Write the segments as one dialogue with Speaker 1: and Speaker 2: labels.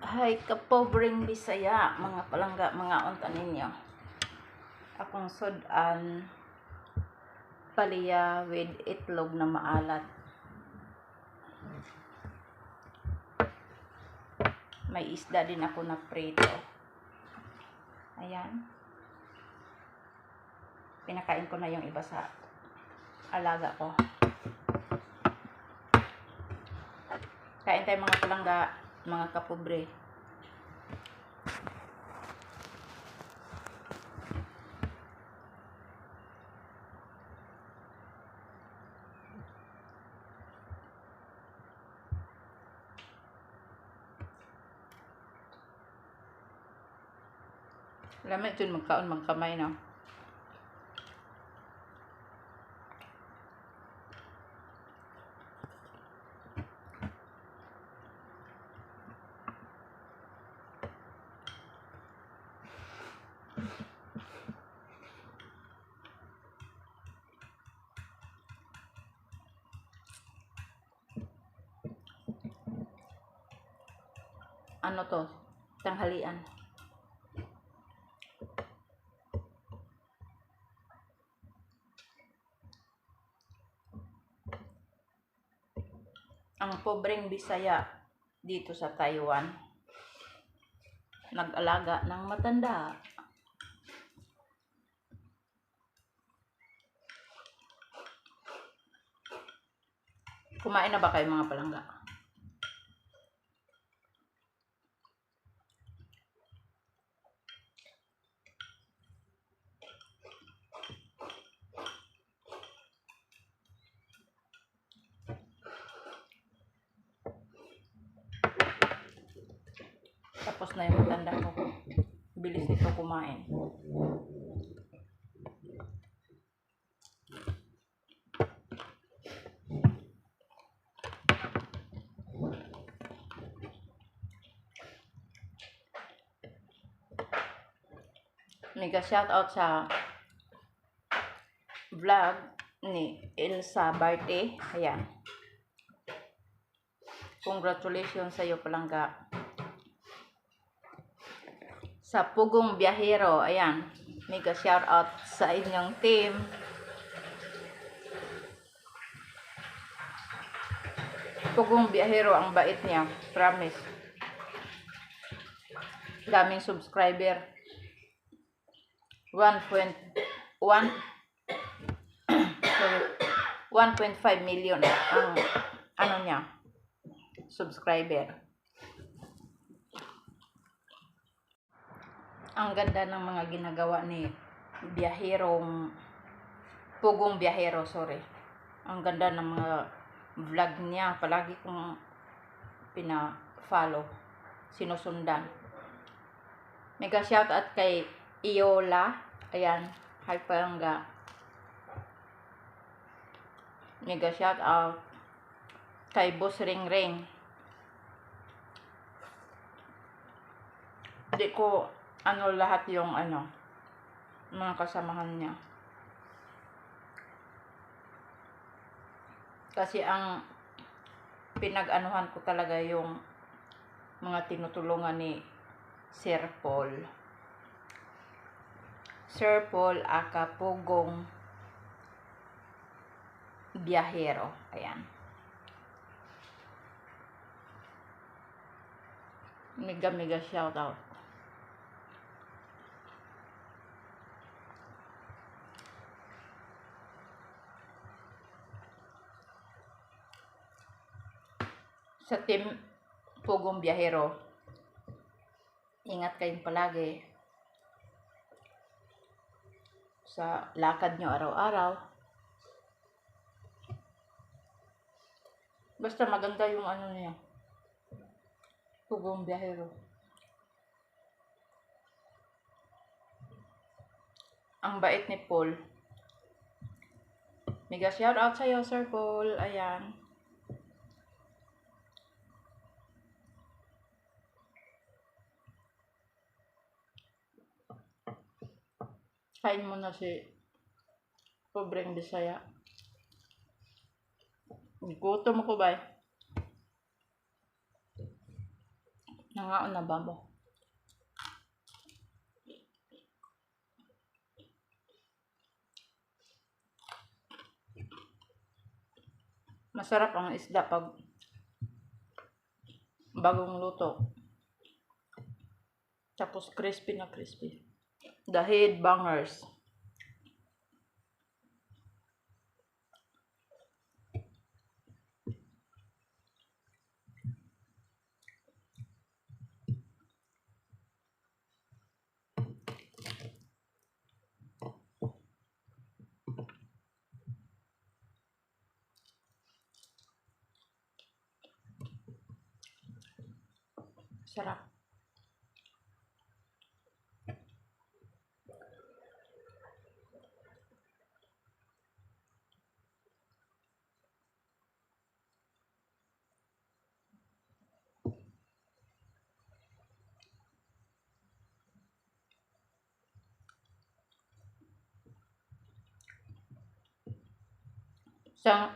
Speaker 1: Hay kapobreng Bisaya, mga palangga, mga unta ninyo. Akong sudan palaya with itlog na maalat. May isda din ako na prito. Ayan. Pinakain ko na yung iba sa alaga ko. Kain tayo mga palangga, mga kapobre. Lamit dyan magkaon magkamay na. Ano to? Tanghalian. Ang pobreng Bisaya dito sa Taiwan nag-alaga ng matanda. Kumain na ba kayo mga palangga? Tapos na yung matanda ko. Bilis ito kumain. Mega shoutout sa vlog ni Elsa Barte. Ayan. Congratulations sa iyo palangga. Sa Pugong Biyahero, ayan. Mega shoutout sa inyong team. Pugong Biyahero, ang bait niya. Promise. Daming subscriber. 1.5 million ang ano niya subscriber. Ang ganda ng mga ginagawa ni Pugong Biyahero, sorry. Ang ganda ng mga vlog niya, palagi kong pina-follow, sinusundan. Mega shoutout kay Iola. Ayan, hi palangga. Mega shoutout kay Boss Ring Ring. Hindi ko lahat yung mga kasamahan niya. Kasi ang pinag-anuhan ko talaga yung mga tinutulungan ni Sir Paul. Sir Paul aka Pugong Biyahero. Ayan. Mega shoutout. Sa team Pugong Biyahero, ingat kayong palagi sa lakad nyo araw-araw. Basta maganda yung niya. Pugong Biyahero. Ang bait ni Paul. Mega shoutout sa'yo, Sir Paul. Ayan. Kain mo na si pobreng Bisaya. Gutom ko ba? Nangaon na ba mo? Masarap ang isda pag bagong luto. Tapos crispy na crispy. The head bangers. Sarap.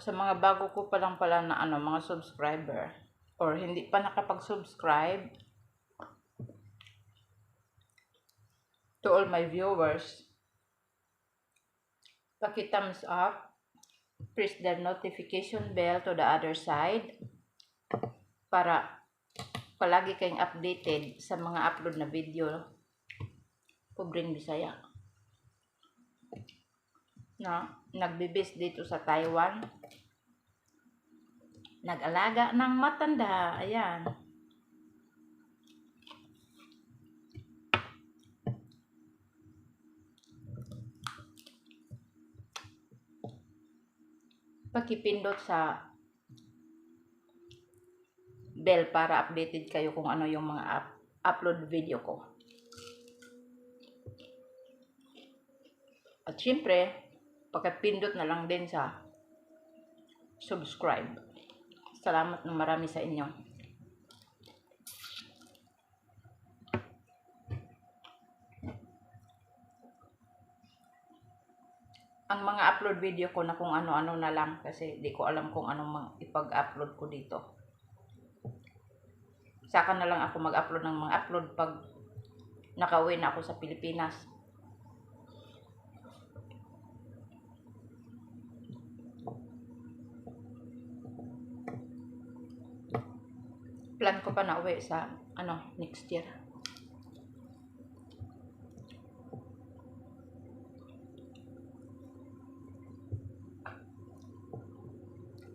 Speaker 1: Sa mga bago ko pa lang pala na mga subscriber or hindi pa nakapag-subscribe, to all my viewers, paki-thumbs up, press the notification bell to the other side para palagi kayong updated sa mga upload na video Pobreng Bisaya na nagbibis dito sa Taiwan, nag-alaga ng matanda. Ayan, pakipindot sa bell para updated kayo kung ano yung mga upload video ko. At syempre, pakipindot na lang din sa subscribe. Salamat ng marami sa inyo. Ang mga upload video ko na kung ano-ano na lang kasi di ko alam kung anong ipag-upload ko dito. Saka na lang ako mag-upload ng mga upload pag nakauwi na ako sa Pilipinas. Plan ko pa na uwi sa next year.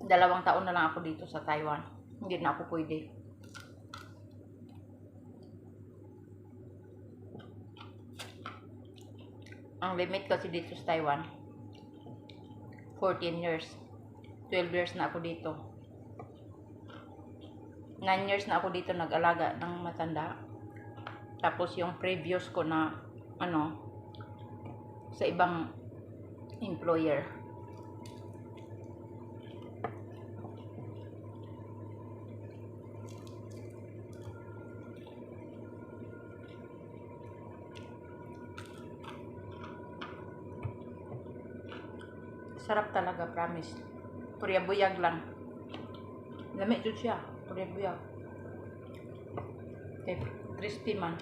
Speaker 1: Dalawang taon na lang ako dito sa Taiwan. Hindi na ako pwede. Ang limit kasi dito sa Taiwan 14 years. 12 years na ako dito. 9 years na ako dito nag-alaga ng matanda. Tapos yung previous ko na sa ibang employer. Sarap talaga, promise. Purya-buyag lang. Lamig jud siya, purya-buyag. Okay, crispy man.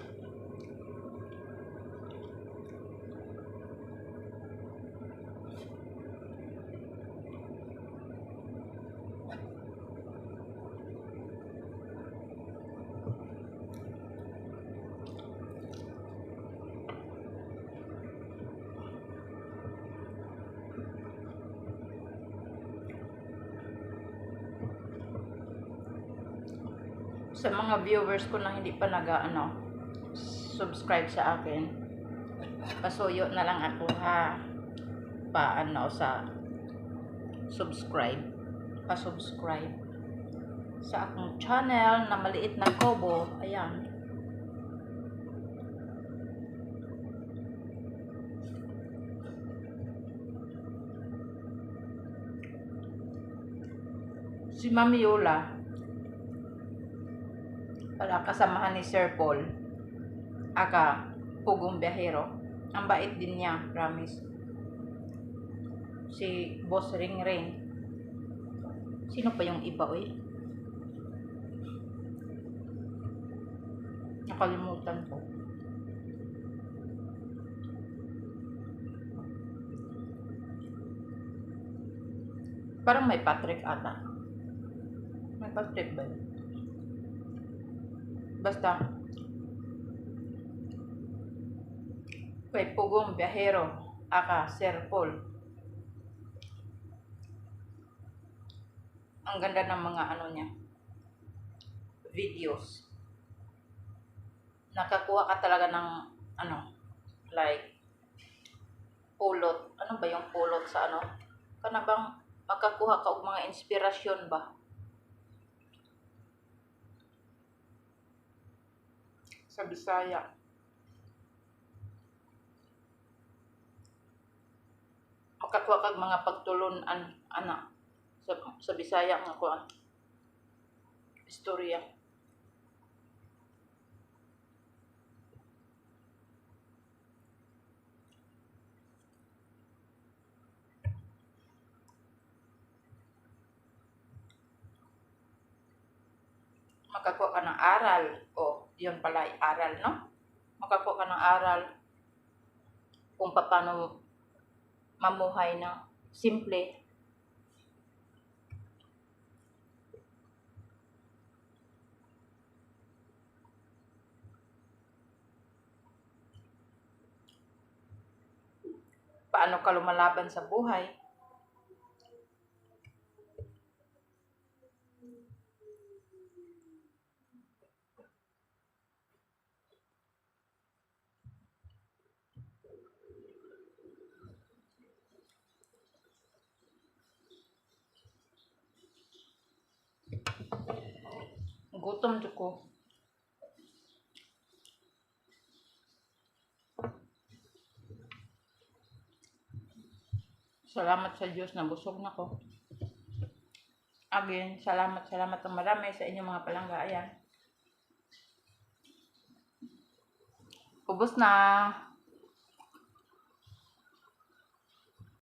Speaker 1: Sa mga viewers ko na hindi pa subscribe sa akin, pasuyo na lang ako ha, sa subscribe, pa-subscribe sa akong channel na maliit na kobo. Ayan, si Mami Yola, wala kasamahan ni Sir Paul, aka Pugong Biyahero. Ang bait din niya, promise. Si Boss Ring Ring. Sino pa yung iba, oy? Nakalimutan ko. Parang may Patrick ata. May Patrick ba yun? Basta, kay Pugong Biyahero, aka Sir Paul. Ang ganda ng mga ano niya, videos. Nakakuha ka talaga ng ano, like pulot. Ano ba yung pulot sa ano? Kana bang makakuha ka og mga inspirasyon ba? Sa Bisaya. Makakuha kag mga pagtulon-an ana sa Bisaya nga kuan. Istorya. Makakuha ka ng aral. O, yun pala ay aral, no? Makakuha ka ng aral kung paano mamuhay na simple. Paano ka lumalaban sa buhay. Gutom jud ko. Salamat sa Diyos na busog na ko. Again, salamat ng marami sa inyong mga palangga. Ayan. Ubos na.